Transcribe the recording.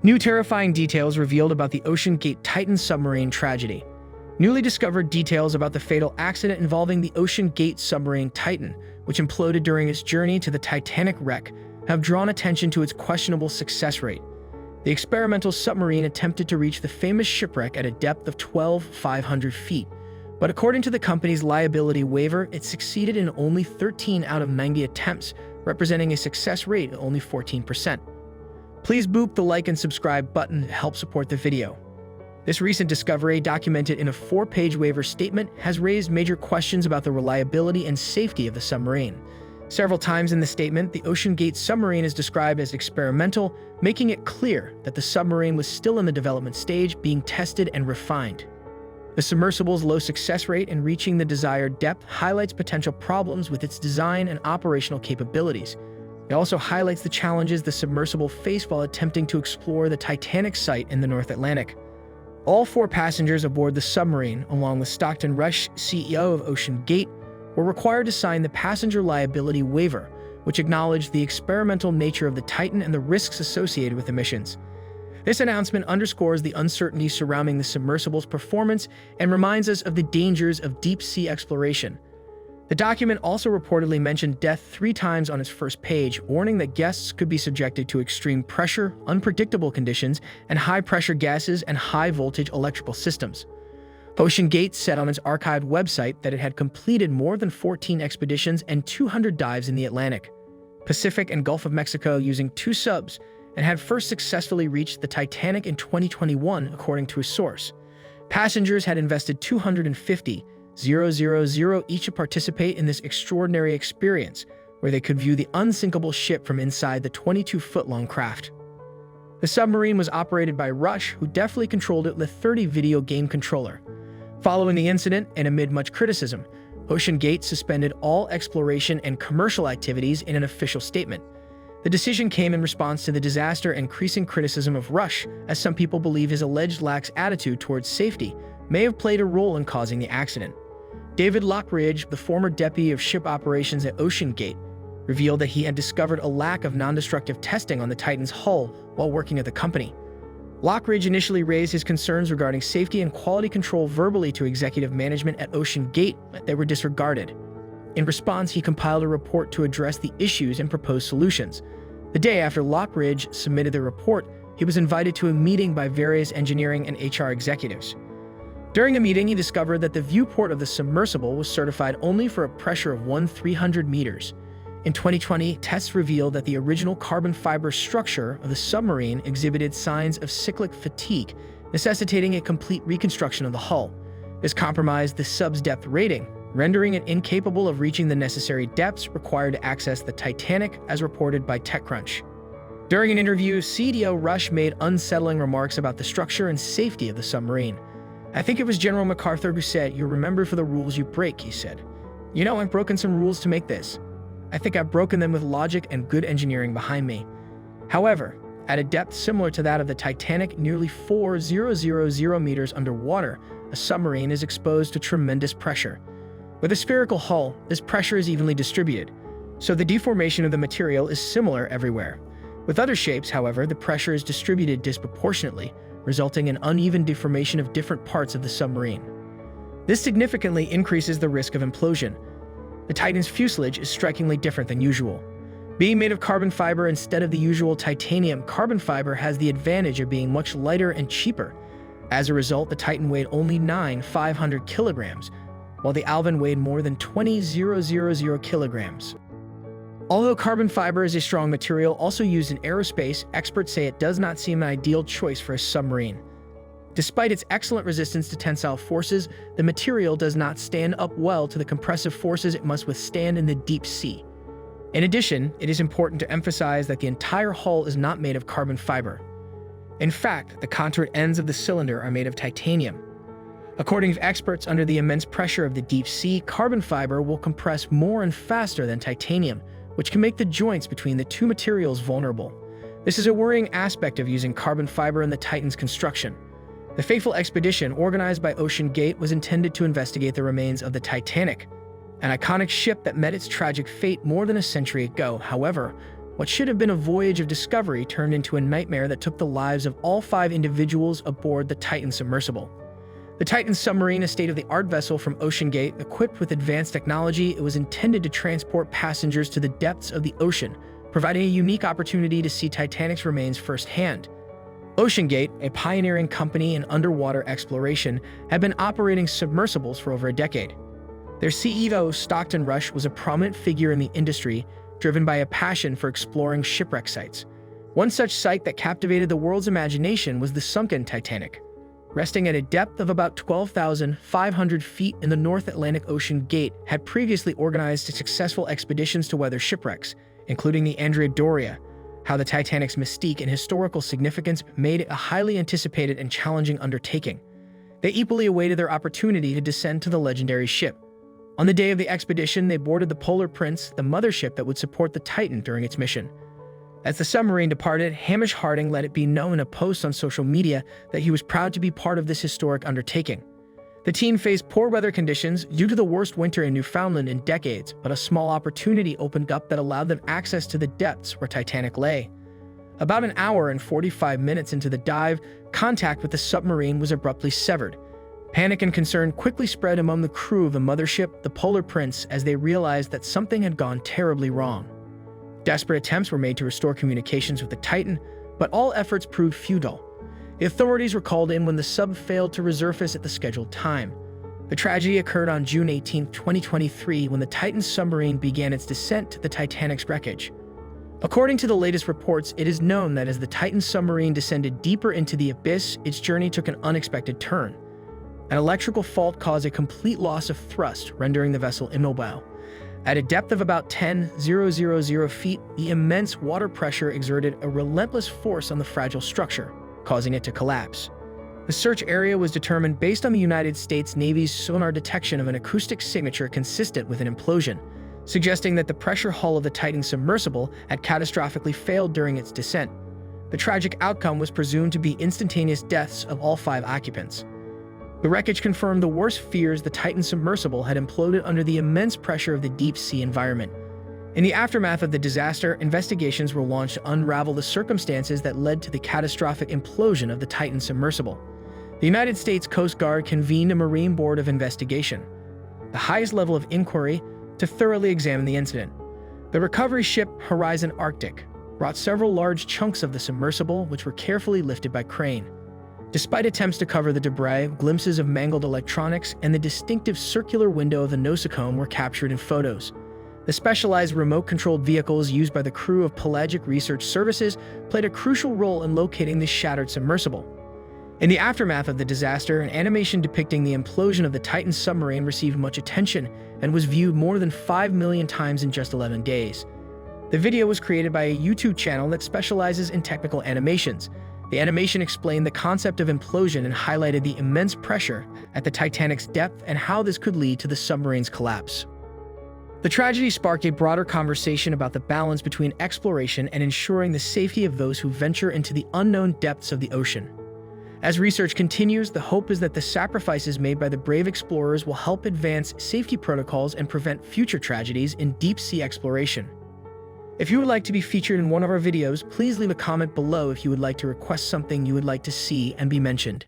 New terrifying details revealed about the Oceangate Titan submarine tragedy. Newly discovered details about the fatal accident involving the Oceangate submarine Titan, which imploded during its journey to the Titanic wreck, have drawn attention to its questionable success rate. The experimental submarine attempted to reach the famous shipwreck at a depth of 12,500 feet, but according to the company's liability waiver, it succeeded in only 13 out of 90 attempts, representing a success rate of only 14%. Please boop the like and subscribe button to help support the video. This recent discovery, documented in a 4-page waiver statement, has raised major questions about the reliability and safety of the submarine. Several times in the statement, the Oceangate submarine is described as experimental, making it clear that the submarine was still in the development stage, being tested and refined. The submersible's low success rate in reaching the desired depth highlights potential problems with its design and operational capabilities. It also highlights the challenges the submersible faced while attempting to explore the Titanic site in the North Atlantic. All 4 passengers aboard the submarine, along with Stockton Rush, CEO of Oceangate, were required to sign the passenger liability waiver, which acknowledged the experimental nature of the Titan and the risks associated with emissions. This announcement underscores the uncertainty surrounding the submersible's performance and reminds us of the dangers of deep-sea exploration. The document also reportedly mentioned death 3 times on its first page, warning that guests could be subjected to extreme pressure, unpredictable conditions, and high-pressure gases and high-voltage electrical systems. Oceangate said on its archived website that it had completed more than 14 expeditions and 200 dives in the Atlantic, Pacific, and Gulf of Mexico using 2 subs, and had first successfully reached the Titanic in 2021, according to a source. Passengers had invested $250,000 each to participate in this extraordinary experience, where they could view the unsinkable ship from inside the 22-foot-long craft. The submarine was operated by Rush, who deftly controlled it with a 30 video game controller. Following the incident, and amid much criticism, Oceangate suspended all exploration and commercial activities in an official statement. The decision came in response to the disaster and increasing criticism of Rush, as some people believe his alleged lax attitude towards safety may have played a role in causing the accident. David Lockridge, the former deputy of ship operations at Oceangate, revealed that he had discovered a lack of non-destructive testing on the Titan's hull while working at the company. Lockridge initially raised his concerns regarding safety and quality control verbally to executive management at Oceangate, but they were disregarded. In response, he compiled a report to address the issues and propose solutions. The day after Lockridge submitted the report, he was invited to a meeting by various engineering and HR executives. During the meeting, he discovered that the viewport of the submersible was certified only for a pressure of 300 meters. In 2020, tests revealed that the original carbon fiber structure of the submarine exhibited signs of cyclic fatigue, necessitating a complete reconstruction of the hull. This compromised the sub's depth rating, rendering it incapable of reaching the necessary depths required to access the Titanic, as reported by TechCrunch. During an interview, CEO Rush made unsettling remarks about the structure and safety of the submarine. "I think it was General MacArthur who said, 'You're remembered for the rules you break,'" he said. "You know, I've broken some rules to make this. I think I've broken them with logic and good engineering behind me." However, at a depth similar to that of the Titanic, nearly 4,000 meters underwater, a submarine is exposed to tremendous pressure. With a spherical hull, this pressure is evenly distributed, so the deformation of the material is similar everywhere. With other shapes, however, the pressure is distributed disproportionately, resulting in uneven deformation of different parts of the submarine. This significantly increases the risk of implosion. The Titan's fuselage is strikingly different than usual. Being made of carbon fiber instead of the usual titanium, carbon fiber has the advantage of being much lighter and cheaper. As a result, the Titan weighed only 9,500 kilograms, while the Alvin weighed more than 20,000 kilograms. Although carbon fiber is a strong material also used in aerospace, experts say it does not seem an ideal choice for a submarine. Despite its excellent resistance to tensile forces, the material does not stand up well to the compressive forces it must withstand in the deep sea. In addition, it is important to emphasize that the entire hull is not made of carbon fiber. In fact, the contoured ends of the cylinder are made of titanium. According to experts, under the immense pressure of the deep sea, carbon fiber will compress more and faster than titanium, which can make the joints between the two materials vulnerable. This is a worrying aspect of using carbon fiber in the Titan's construction. The fateful expedition, organized by Oceangate, was intended to investigate the remains of the Titanic, an iconic ship that met its tragic fate more than a century ago. However, What should have been a voyage of discovery turned into a nightmare that took the lives of all 5 individuals aboard the Titan submersible. The Titan submarine, a state-of-the-art vessel from Oceangate, equipped with advanced technology, it was intended to transport passengers to the depths of the ocean, providing a unique opportunity to see Titanic's remains firsthand. Oceangate, a pioneering company in underwater exploration, had been operating submersibles for over a decade. Their CEO, Stockton Rush, was a prominent figure in the industry, driven by a passion for exploring shipwreck sites. One such site that captivated the world's imagination was the sunken Titanic. Resting at a depth of about 12,500 feet in the North Atlantic Ocean, Gate had previously organized successful expeditions to weather shipwrecks, including the Andrea Doria. How the Titanic's mystique and historical significance made it a highly anticipated and challenging undertaking. They equally awaited their opportunity to descend to the legendary ship. On the day of the expedition, they boarded the Polar Prince, the mothership that would support the Titan during its mission. As the submarine departed, Hamish Harding let it be known in a post on social media that he was proud to be part of this historic undertaking. The team faced poor weather conditions due to the worst winter in Newfoundland in decades, but a small opportunity opened up that allowed them access to the depths where Titanic lay. About an hour and 45 minutes into the dive, contact with the submarine was abruptly severed. Panic and concern quickly spread among the crew of the mothership, the Polar Prince, as they realized that something had gone terribly wrong. Desperate attempts were made to restore communications with the Titan, but all efforts proved futile. The authorities were called in when the sub failed to resurface at the scheduled time. The tragedy occurred on June 18, 2023, when the Titan submarine began its descent to the Titanic's wreckage. According to the latest reports, it is known that as the Titan submarine descended deeper into the abyss, its journey took an unexpected turn. An electrical fault caused a complete loss of thrust, rendering the vessel immobile. At a depth of about 10,000 feet, the immense water pressure exerted a relentless force on the fragile structure, causing it to collapse. The search area was determined based on the United States Navy's sonar detection of an acoustic signature consistent with an implosion, suggesting that the pressure hull of the Titan submersible had catastrophically failed during its descent. The tragic outcome was presumed to be instantaneous deaths of all 5 occupants. The wreckage confirmed the worst fears. The Titan submersible had imploded under the immense pressure of the deep sea environment. In the aftermath of the disaster, investigations were launched to unravel the circumstances that led to the catastrophic implosion of the Titan submersible. The United States Coast Guard convened a Marine Board of Investigation, the highest level of inquiry, to thoroughly examine the incident. The recovery ship Horizon Arctic brought several large chunks of the submersible, which were carefully lifted by crane. Despite attempts to cover the debris, glimpses of mangled electronics and the distinctive circular window of the nosocomb were captured in photos. The specialized remote-controlled vehicles used by the crew of Pelagic Research Services played a crucial role in locating the shattered submersible. In the aftermath of the disaster, an animation depicting the implosion of the Titan submarine received much attention and was viewed more than 5 million times in just 11 days. The video was created by a YouTube channel that specializes in technical animations. The animation explained the concept of implosion and highlighted the immense pressure at the Titanic's depth and how this could lead to the submarine's collapse. The tragedy sparked a broader conversation about the balance between exploration and ensuring the safety of those who venture into the unknown depths of the ocean. As research continues, the hope is that the sacrifices made by the brave explorers will help advance safety protocols and prevent future tragedies in deep-sea exploration. If you would like to be featured in one of our videos, please leave a comment below if you would like to request something you would like to see and be mentioned.